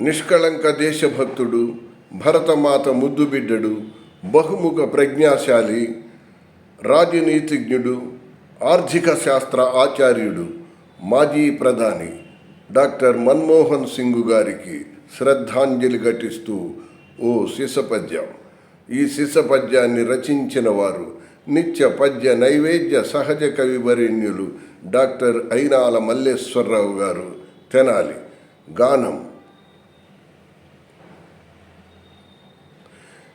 నిష్కళంక దేశభక్తుడు, భరతమాత ముద్దుబిడ్డడు, బహుముఖ ప్రజ్ఞాశాలి, రాజనీతిజ్ఞుడు, ఆర్థిక శాస్త్ర ఆచార్యుడు, మాజీ ప్రధాని డాక్టర్ మన్మోహన్ సింగ్ గారికి శ్రద్ధాంజలి ఘటిస్తూ ఓ శిశపద్యం. ఈ శిశపద్యాన్ని రచించిన వారు నిత్య పద్య నైవేద్య సహజ కవివరేణ్యులు డాక్టర్ అయినాల మల్లేశ్వరరావు గారు, తెనాలి. గానం.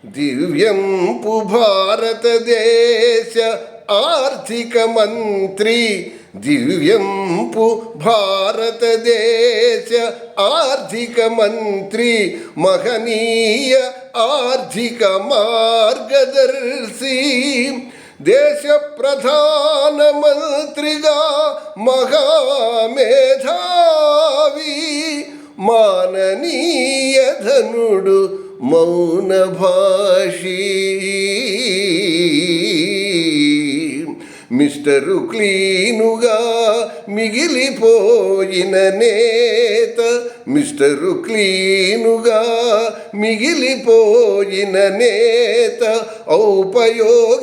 దివ్యంపు భారతదేశ ఆర్థిక మంత్రి, దివ్యంపు భారతదేశ ఆర్థిక మంత్రి, మహనీయ ఆర్థిక మార్గదర్శి, దేశ ప్రధానమంత్రిగా మహామేధావి, మాననీయ ధనుడు, మౌన భాషి, మిస్టరు క్లీనుగా మిగిలిపోయిన నేత, మిస్టరు క్లీనుగా మిగిలిపోయిన నేత, ఔపయోగికమైన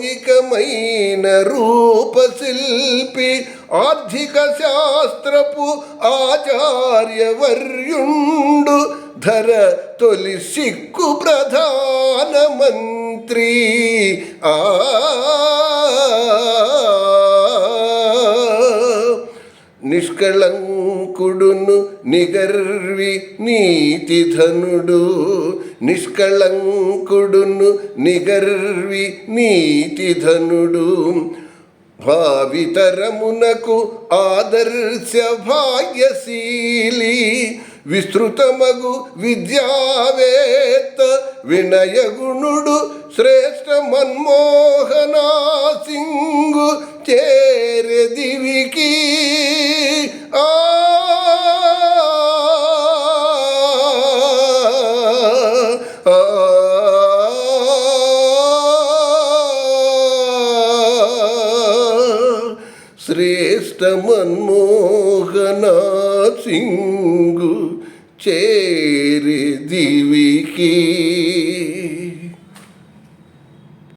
రూపశిల్పి, ఆర్థిక శాస్త్రపు ఆచార్యవర్యుండు, ధర తొలి సిక్కు ప్రధానమంత్రి. నిష్కళంకుడును నిగర్వి నీతిధనుడు, నిష్కళంకుడును నిగర్వి నీతిధనుడు, భావితరమునకు ఆదర్శ భాగ్యశీలి, విస్తృతమగు విద్యావేత్త, వినయగుణుడు, శ్రేష్ఠ మన్మోహన సింగు చేరె దివికి. శ్రేష్ఠ మన్మోహన సింగు చేరి దివికి.